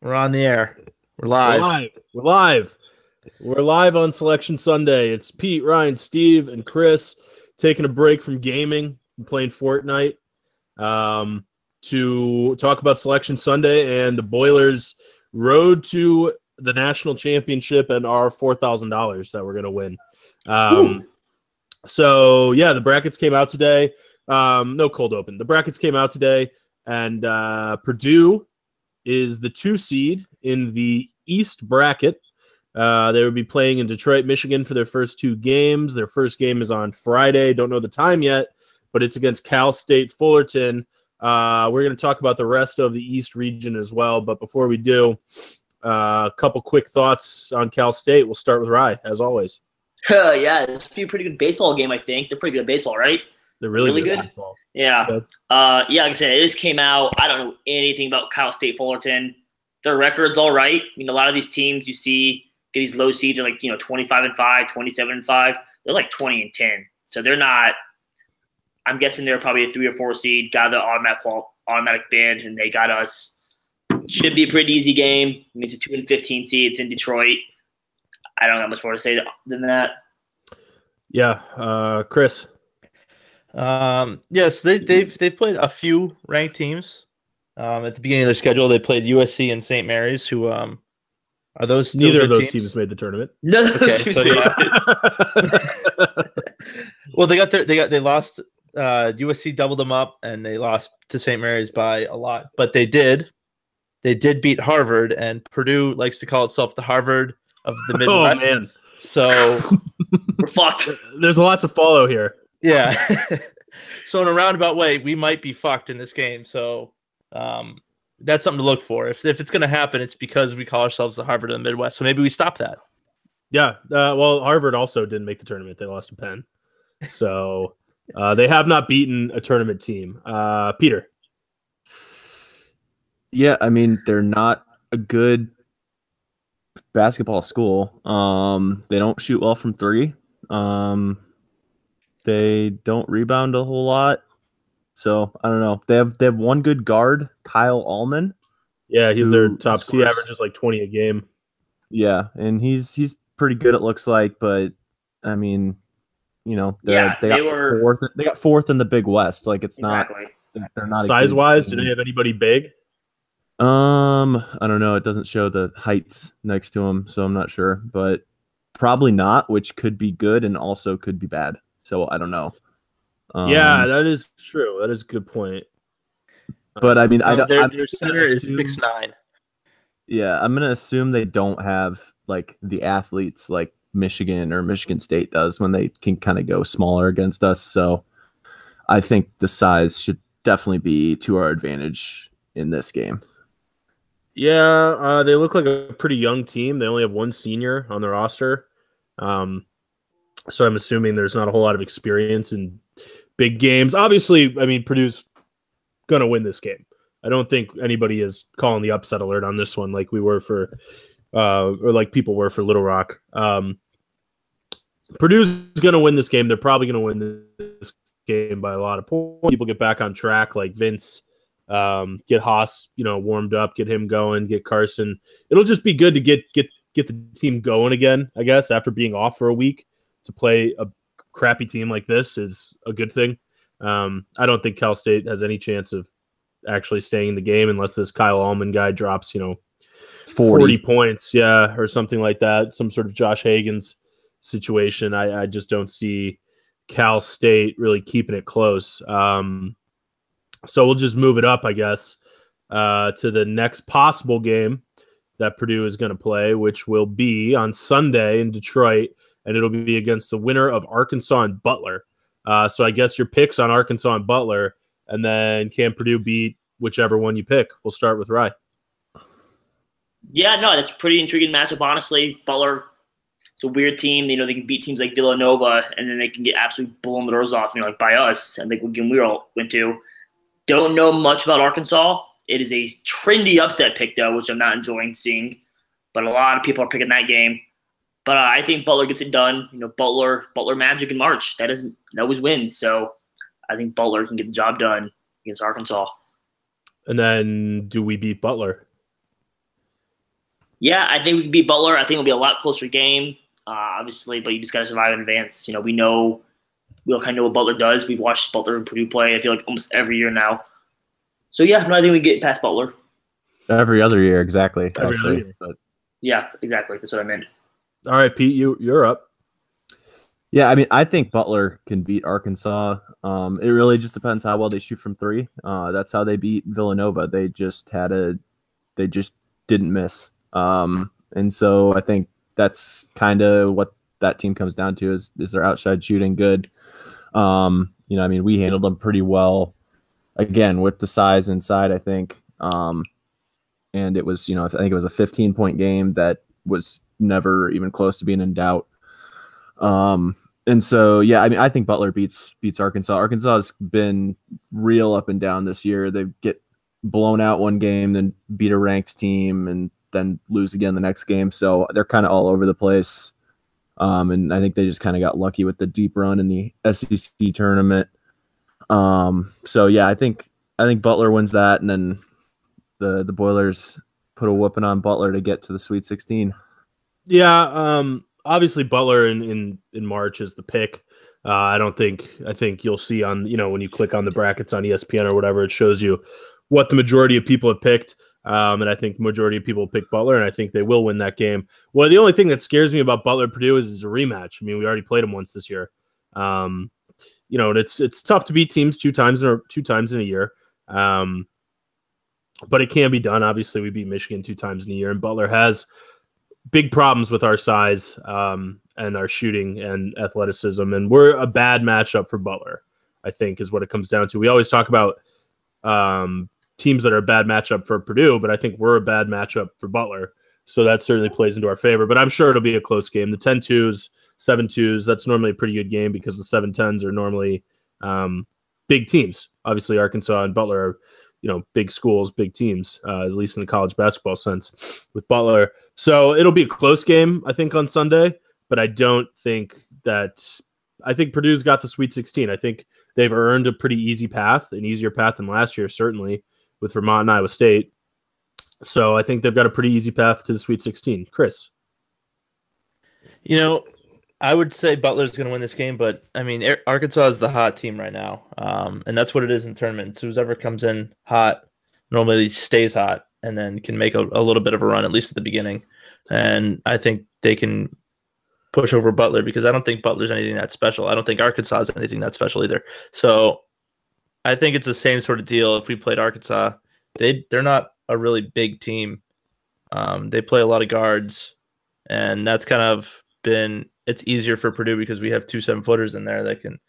We're on the air. We're We're live. live. We're live. We're live on Selection Sunday. It's Pete, Ryan, Steve, and Chris taking a break from gaming and playing Fortnite to talk about Selection Sunday and the Boilers' road to the national championship and our $4,000 that we're going to win. So, yeah, the brackets came out today. No cold open. The brackets came out today, and Purdue is the 2 seed in the East bracket. They would be playing in Detroit, Michigan for their first 2 games. Their first game is on Friday. Don't know the time yet, but it's against Cal State Fullerton. We're going to talk about the rest of the East region as well. But before we do, a couple quick thoughts on Cal State. We'll start with Rye, as always. Yeah, it's a pretty good baseball game, I think. They're pretty good at baseball, right? They're really good. Baseball. Yeah. Like I said, it just came out. I don't know anything about Cal State Fullerton. Their record's all right. I mean, a lot of these teams you see get these low seeds are like, 25-5, 27-5. They're like 20-10. So they're not – I'm guessing they're probably a 3 or 4 seed, got the automatic bid, and they got us. Should be a pretty easy game. I mean, it's a 2-15 seed. It's in Detroit. I don't have much more to say than that. Yeah. Chris? Yes, they've played a few ranked teams. At the beginning of their schedule, they played USC and St. Mary's, who are those still neither of those teams? teams made the tournament. No. Okay, so yeah. Well, they lost. USC doubled them up, and they lost to St. Mary's by a lot. But they did beat Harvard, and Purdue likes to call itself the Harvard of the Midwest. Oh man! So we're fucked. There's a lot to follow here. Yeah. So in a roundabout way, we might be fucked in this game. So that's something to look for. If it's going to happen, it's because we call ourselves the Harvard of the Midwest. So maybe we stop that. Yeah. Well, Harvard also didn't make the tournament. They lost to Penn. So they have not beaten a tournament team. Peter. Yeah, I mean, they're not a good basketball school. They don't shoot well from 3. They don't rebound a whole lot. So I don't know. They have one good guard, Kyle Allman. Yeah, he's their top. He averages like 20 a game. Yeah, and he's pretty good, it looks like, but I mean, they got 4th in the Big West. Like it's exactly. Not they're not size wise, do they have anybody big? I don't know. It doesn't show the heights next to him, so I'm not sure, but probably not, which could be good and also could be bad. So I don't know. Yeah, that is true. That is a good point. But I mean, their center is 6'9". Yeah, I'm gonna assume they don't have like the athletes like Michigan or Michigan State does when they can kind of go smaller against us. So I think the size should definitely be to our advantage in this game. Yeah, they look like a pretty young team. They only have 1 senior on the roster. So I'm assuming there's not a whole lot of experience in big games. Obviously, I mean, Purdue's going to win this game. I don't think anybody is calling the upset alert on this one like we were for or like people were for Little Rock. Purdue's going to win this game. They're probably going to win this game by a lot of points. People get back on track like Vince, get Haas, warmed up, get him going, get Carson. It'll just be good to get the team going again, I guess, after being off for a week. To play a crappy team like this is a good thing. I don't think Cal State has any chance of actually staying in the game unless this Kyle Allman guy drops, 40 points, or something like that, some sort of Josh Hagens situation. I just don't see Cal State really keeping it close. So we'll just move it up, I guess, to the next possible game that Purdue is going to play, which will be on Sunday in Detroit. And it'll be against the winner of Arkansas and Butler. So I guess your picks on Arkansas and Butler, and then can Purdue beat whichever one you pick? We'll start with Rye. Yeah, no, that's a pretty intriguing matchup, honestly. Butler, it's a weird team. They can beat teams like Villanova, and then they can get absolutely blown the doors off, like by us, and like the game we all went to. Don't know much about Arkansas. It is a trendy upset pick, though, which I'm not enjoying seeing. But a lot of people are picking that game. But I think Butler gets it done. Butler magic in March. That always wins. So I think Butler can get the job done against Arkansas. And then do we beat Butler? Yeah, I think we can beat Butler. I think it'll be a lot closer game, obviously, but you just got to survive in advance. We'll kind of know what Butler does. We've watched Butler and Purdue play, I feel like, almost every year now. So, yeah, no, I think we get past Butler. Every other year, exactly. Every other year. But Yeah, exactly. That's what I meant. All right, Pete, you're up. yeah, I mean, I think Butler can beat Arkansas. It really just depends how well they shoot from three. That's how they beat Villanova. They just didn't miss. And so I think that's kind of what that team comes down to is their outside shooting good. I mean, we handled them pretty well, again, with the size inside, I think. And it was, I think it was a 15-point game that was never even close to being in doubt. And so, yeah, I mean, I think Butler beats Arkansas. Arkansas has been real up and down this year. They get blown out one game, then beat a ranked team, and then lose again the next game. So they're kind of all over the place. And I think they just kind of got lucky with the deep run in the SEC tournament. So yeah, I think Butler wins that, and then the Boilers put a whooping on Butler to get to the Sweet 16. Yeah, obviously Butler in March is the pick. I think you'll see on, when you click on the brackets on ESPN or whatever, it shows you what the majority of people have picked. And I think the majority of people pick Butler, and I think they will win that game. Well, the only thing that scares me about Butler Purdue is it's a rematch. I mean, we already played them once this year. And it's tough to beat teams two times in a year. But it can be done. Obviously, we beat Michigan 2 times in a year, and Butler has big problems with our size and our shooting and athleticism, and we're a bad matchup for Butler, I think, is what it comes down to. We always talk about teams that are a bad matchup for Purdue, but I think we're a bad matchup for Butler, so that certainly plays into our favor. But I'm sure it'll be a close game. The 10-2s, 7-2s, that's normally a pretty good game because the 7-10s are normally big teams. Obviously, Arkansas and Butler are big schools, big teams, at least in the college basketball sense with Butler. So it'll be a close game, I think, on Sunday, but I think Purdue's got the Sweet 16. I think they've earned a pretty easy path, an easier path than last year, certainly, with Vermont and Iowa State. So I think they've got a pretty easy path to the Sweet 16. Chris? I would say Butler's going to win this game, but I mean, Arkansas is the hot team right now, and that's what it is in tournaments. Whoever comes in hot normally stays hot and then can make a little bit of a run, at least at the beginning. And I think they can push over Butler because I don't think Butler's anything that special. I don't think Arkansas is anything that special either. So I think it's the same sort of deal. If we played Arkansas, they're not a really big team. They play a lot of guards, and that's kind of been. It's easier for Purdue because we have 2 7-footers in there that can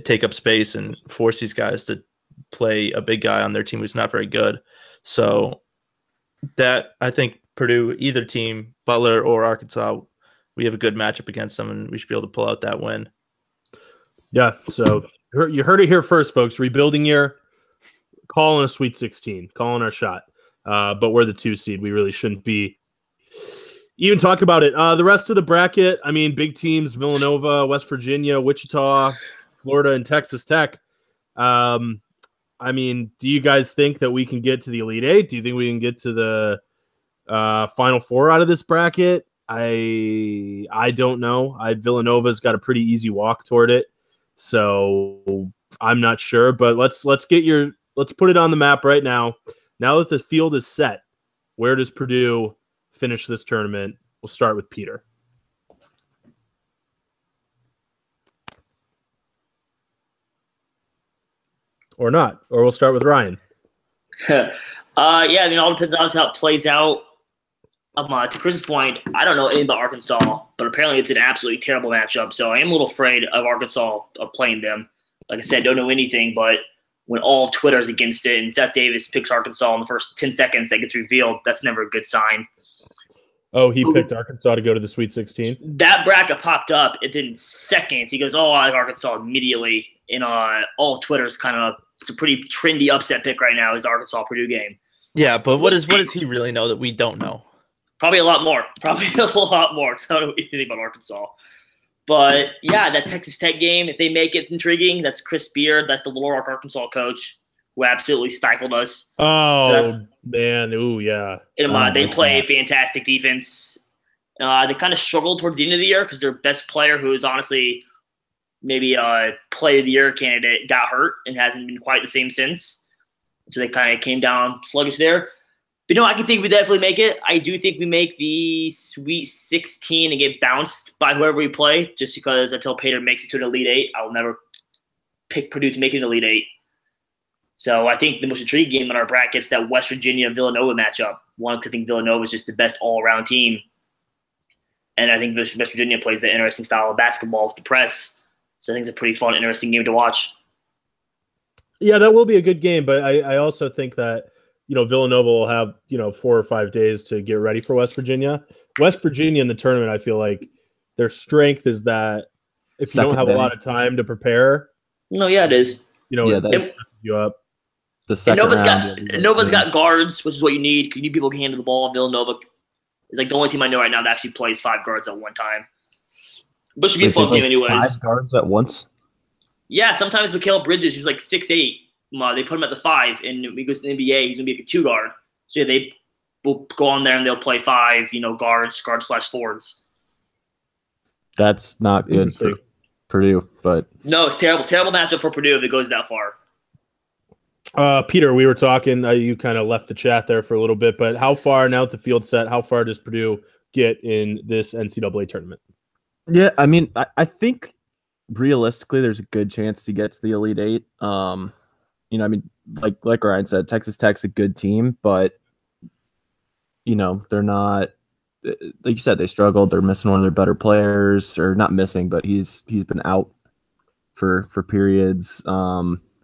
take up space and force these guys to play a big guy on their team who's not very good. So that I think Purdue, either team, Butler or Arkansas, we have a good matchup against them, and we should be able to pull out that win. Yeah. So you heard it here first, folks. Rebuilding year, calling a Sweet 16, calling our shot. But we're the 2 seed. We really shouldn't be even talk about it. The rest of the bracket, I mean, big teams, Villanova, West Virginia, Wichita, Florida, and Texas Tech. I mean, do you guys think that we can get to the Elite Eight? Do you think we can get to the Final Four out of this bracket? I don't know. Villanova's got a pretty easy walk toward it, so I'm not sure. But let's put it on the map right now. Now that the field is set, where does Purdue finish this tournament? We'll start with Peter. Or not. Or we'll start with Ryan. Yeah, I mean, all depends on how it plays out. To Chris's point, I don't know anything about Arkansas, but apparently it's an absolutely terrible matchup. So I am a little afraid of Arkansas of playing them. Like I said, don't know anything, but when all of Twitter is against it and Seth Davis picks Arkansas in the first 10 seconds that gets revealed, that's never a good sign. Oh, he picked Arkansas to go to the Sweet 16? That bracket popped up, and then seconds, he goes, I like Arkansas immediately. And all of Twitter's kind of, it's a pretty trendy upset pick right now is the Arkansas-Purdue game. Yeah, but what does he really know that we don't know? Probably a lot more. Probably a lot more, because I don't know anything about Arkansas. But, yeah, that Texas Tech game, if they make it intriguing, that's Chris Beard. That's the Little Rock, Arkansas coach. who absolutely stifled us. Oh, man. Ooh, yeah. And, they play fantastic defense. They kind of struggled towards the end of the year because their best player, who is honestly maybe a Player of the Year candidate, got hurt and hasn't been quite the same since. So they kind of came down sluggish there. But I can think we definitely make it. I do think we make the Sweet 16 and get bounced by whoever we play, just because until Pater makes it to an Elite Eight, I'll never pick Purdue to make it an Elite Eight. So I think the most intriguing game in our bracket is that West Virginia-Villanova matchup. One, because I think Villanova is just the best all-around team. And I think West Virginia plays the interesting style of basketball with the press. So I think it's a pretty fun, interesting game to watch. Yeah, that will be a good game, but I also think that Villanova will have 4 or 5 days to get ready for West Virginia. West Virginia in the tournament, I feel like their strength is that if you don't have a lot of time to prepare. No, yeah, it is. It messes you up. The second Nova's got guards, which is what you need because you need people who can handle the ball. Villanova is like the only team I know right now that actually plays 5 guards at one time. But it should be a fun game anyways. 5 guards at once? Yeah, sometimes Mikal Bridges, who's like 6'8", they put him at the 5, and when he goes to the NBA, he's going to be like a 2 guard. So yeah, they will go on there and they'll play 5, guards/forwards. That's not good for Purdue, but no, it's terrible matchup for Purdue if it goes that far. Peter, we were talking. You kind of left the chat there for a little bit, but how far now that the field's set? How far does Purdue get in this NCAA tournament? Yeah, I mean, I think realistically, there's a good chance to get to the Elite Eight. I mean, like Ryan said, Texas Tech's a good team, but they're not. Like you said, they struggled. They're missing one of their better players, or not missing, but he's been out for periods.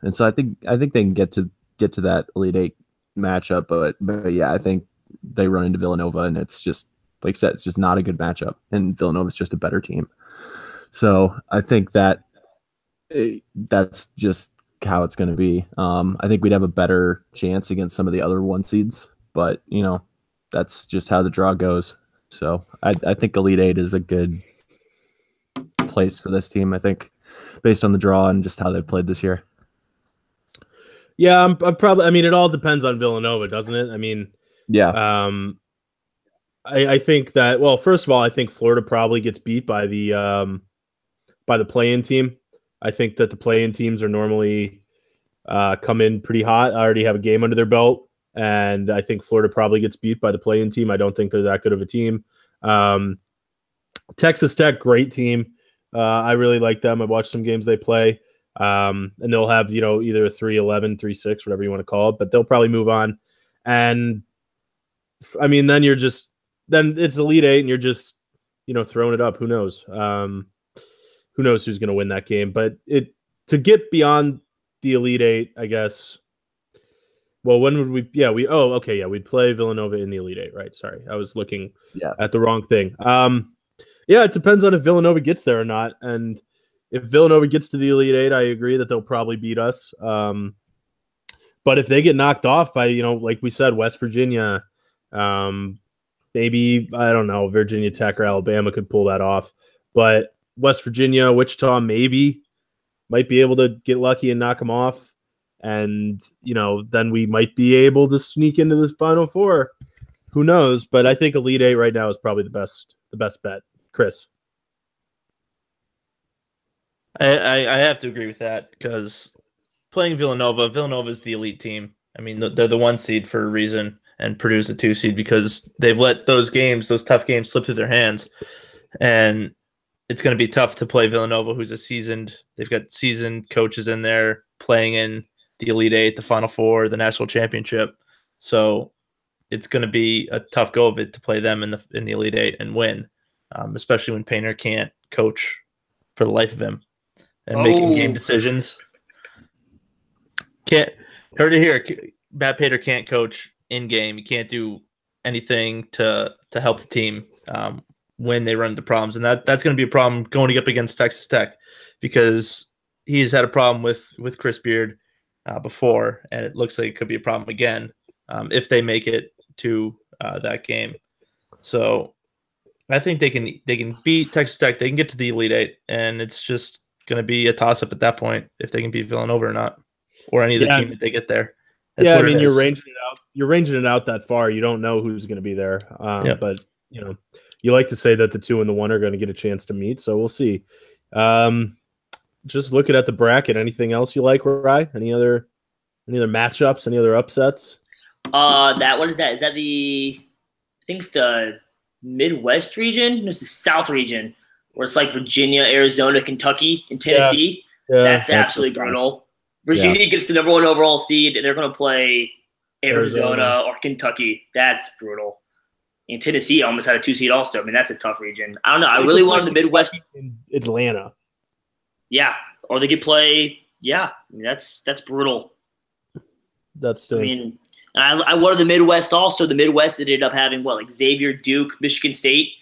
And so I think they can get to that Elite Eight matchup, but yeah, I think they run into Villanova, and it's just like I said, it's just not a good matchup, and Villanova's just a better team. So I think that's just how it's going to be. I think we'd have a better chance against some of the other 1 seeds, but that's just how the draw goes. So I think Elite Eight is a good place for this team, I think, based on the draw and just how they've played this year. Yeah, I'm probably. I mean, it all depends on Villanova, doesn't it? I mean, yeah. I think that. Well, first of all, I think Florida probably gets beat by the play-in team. I think that the play-in teams are normally come in pretty hot. I already have a game under their belt, and I think Florida probably gets beat by the play-in team. I don't think they're that good of a team. Texas Tech, great team. I really like them. I watched some games they play. And they'll have, either a 3-11, 3-6, whatever you want to call it, but they'll probably move on. And I mean, then it's Elite Eight and you're just, throwing it up. Who knows? Who knows who's going to win that game, but to get beyond the Elite Eight, I guess. Well, when would we? Yeah, we'd play Villanova in the Elite Eight, right? Sorry, I was looking at the wrong thing. Yeah, it depends on if Villanova gets there or not, and if Villanova gets to the Elite Eight, I agree that they'll probably beat us. But if they get knocked off by, like we said, West Virginia, maybe, I don't know, Virginia Tech or Alabama could pull that off. But West Virginia, Wichita, maybe might be able to get lucky and knock them off. And, then we might be able to sneak into this Final Four. Who knows? But I think Elite Eight right now is probably the best bet. Chris. I have to agree with that because playing Villanova is the elite team. I mean, they're the 1 seed for a reason, and Purdue's the 2 seed because they've let those tough games slip through their hands. And it's going to be tough to play Villanova, they've got seasoned coaches in there playing in the Elite Eight, the Final Four, the national championship. So it's going to be a tough go of it to play them in the Elite Eight and win, especially when Painter can't coach for the life of him. And making game decisions. Heard it here. Matt Painter can't coach in game. He can't do anything to help the team when they run into problems, and that's going to be a problem going up against Texas Tech because he's had a problem with Chris Beard before, and it looks like it could be a problem again if they make it to that game. So I think they can beat Texas Tech. They can get to the Elite Eight, and it's just going to be a toss-up at that point if they can beat Villanova or not. or any of the team that they get there. That's I mean, you're ranging it out. You're ranging it out that far. You don't know who's going to be there. But you like to say that the 2 and the 1 are going to get a chance to meet. So we'll see. Just looking at the bracket. Anything else you like, Rye? Any other matchups? Any other upsets? What is that? Is that I think it's the Midwest region? No, it's the South region, where it's like Virginia, Arizona, Kentucky, and Tennessee. Yeah, that's absolutely brutal. Virginia gets the number 1 overall seed, and they're going to play Arizona or Kentucky. That's brutal. And Tennessee almost had a 2 seed also. I mean, that's a tough region. I don't know. I really wanted the Midwest. In Atlanta. Yeah. Or they could play. Yeah. I mean, that's brutal. That's stinks. I mean, I wanted the Midwest also. The Midwest ended up having Xavier, Duke, Michigan State.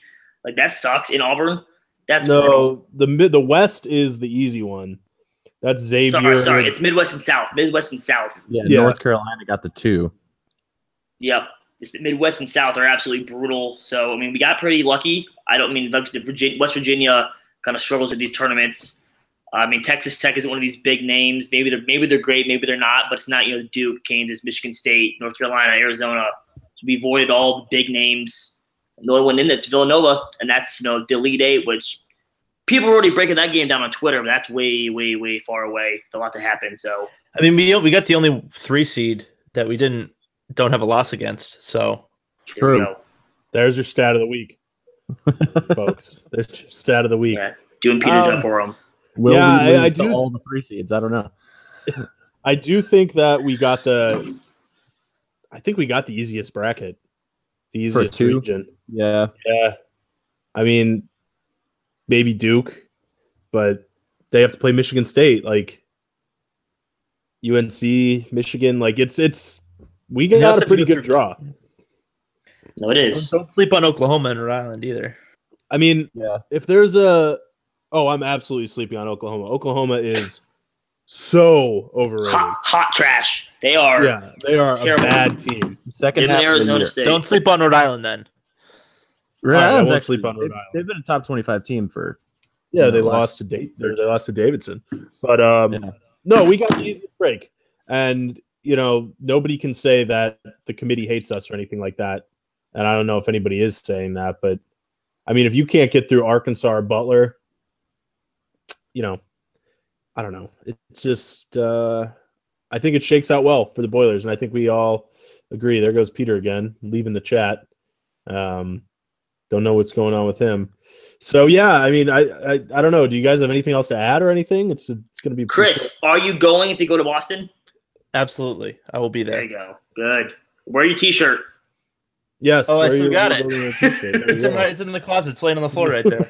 Like, that sucks in Auburn. That's brutal. The West is the easy one. That's Xavier. Sorry, it's Midwest and South. Midwest and South. Yeah, North Carolina got the 2. Yep. Just the Midwest and South are absolutely brutal. So, I mean, we got pretty lucky. West Virginia kind of struggles with these tournaments. I mean, Texas Tech isn't one of these big names. Maybe they're great, maybe they're not, but it's not, Duke, Kansas, Michigan State, North Carolina, Arizona. So we avoided all the big names. The only one in that's Villanova, and that's, the Elite Eight, which people are already breaking that game down on Twitter, but that's way, way, way far away. There's a lot to happen. So, I mean, we got the only 3 seed that we don't have a loss against. So true. There's your stat of the week, folks. There's your stat of the week. Yeah, doing Peter's job for them. Will we lose to all the 3 seeds? I don't know. I do think that we got the easiest bracket, the easiest region. Yeah. I mean, maybe Duke, but they have to play Michigan State, like UNC, Michigan. Like we got a pretty good draw. No, it is. Don't sleep on Oklahoma and Rhode Island either. I mean, if there's I'm absolutely sleeping on Oklahoma. Oklahoma is so overrated. Hot trash. They are. Yeah, they are terrible. A bad team. Second half Arizona State. Don't sleep on Rhode Island then. Rhode Island's actually sleep on Rhode Island. They've been a top 25 team for. Yeah, they lost to Davidson, but no, we got the easiest break, and nobody can say that the committee hates us or anything like that, and I don't know if anybody is saying that, but I mean, if you can't get through Arkansas or Butler, I don't know. It's just I think it shakes out well for the Boilers, and I think we all agree. There goes Peter again, leaving the chat. Don't know what's going on with him. So yeah, I mean, I don't know. Do you guys have anything else to add or anything? It's going to be Chris. Are you going if they go to Boston? Absolutely, I will be there. There you go. Good. Wear your T-shirt. Yes. Oh, I still got it. It's in the closet. It's laying on the floor right there.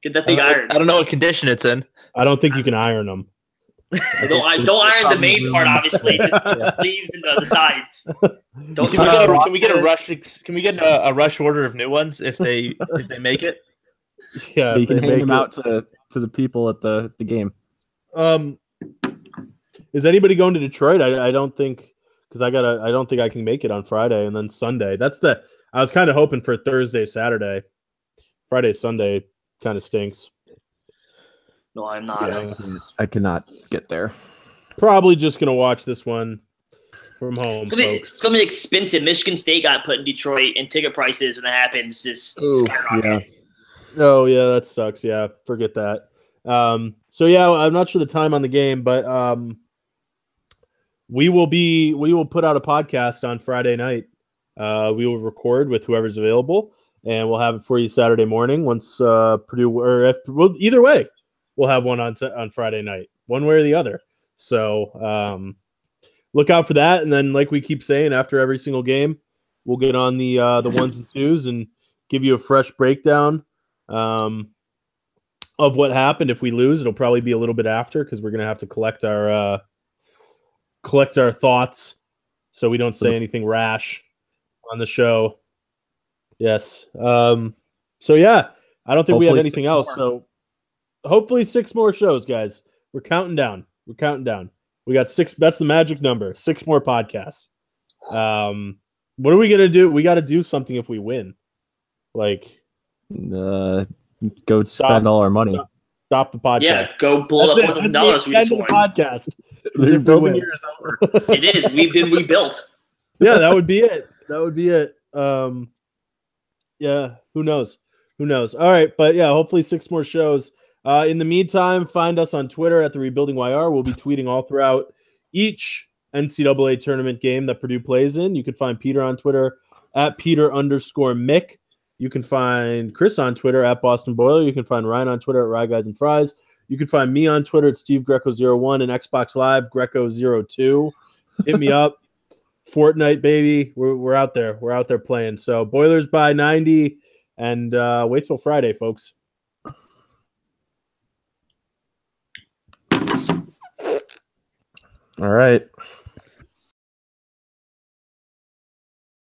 Get that thing ironed. I don't know what condition it's in. I don't think you can iron them. Don't iron the main part, obviously. Just leaves and the sides. Can we get a rush? Can we get a rush order of new ones if they make it? Yeah, you can hand them out to the people at the game. Is anybody going to Detroit? I don't think because I don't think I can make it on Friday and then Sunday. I was kind of hoping for Thursday, Saturday. Friday, Sunday kind of stinks. No, I'm not. Yeah, I cannot get there. Probably just gonna watch this one from home, folks. It's gonna be expensive. Michigan State got put in Detroit, and ticket prices when that happens just skyrocket. Yeah. Oh yeah, that sucks. Yeah, forget that. So yeah, I'm not sure the time on the game, but we will put out a podcast on Friday night. We will record with whoever's available, and we'll have it for you Saturday morning once Purdue either way. We'll have one on Friday night, one way or the other. So look out for that. And then, like we keep saying, after every single game, we'll get on the ones and twos and give you a fresh breakdown of what happened. If we lose, it'll probably be a little bit after because we're gonna have to collect our thoughts so we don't say anything rash on the show. Yes. So yeah, I don't think we have anything else. So. Hopefully 6 more shows, guys. We're counting down. We got 6. That's the magic number. 6 more podcasts. What are we going to do? We got to do something if we win. Like, go spend all our money. stop the podcast. Yeah, go blow That's up it. $1,000 That's we the just end of the won. podcast. The rebuilding year is over. It is. We've been rebuilt. Yeah, that would be it. That would be it. Yeah, who knows? Who knows? All right, but yeah, hopefully 6 more shows. In the meantime, find us on Twitter at the Rebuilding YR. We'll be tweeting all throughout each NCAA tournament game that Purdue plays in. You can find Peter on Twitter at Peter_Mick. You can find Chris on Twitter at Boston Boiler. You can find Ryan on Twitter at Rye Guys and Fries. You can find me on Twitter at Steve Greco01 and Xbox Live Greco02. Hit me up. Fortnite, baby. We're out there. We're out there playing. So Boilers by 90 and wait till Friday, folks. All right.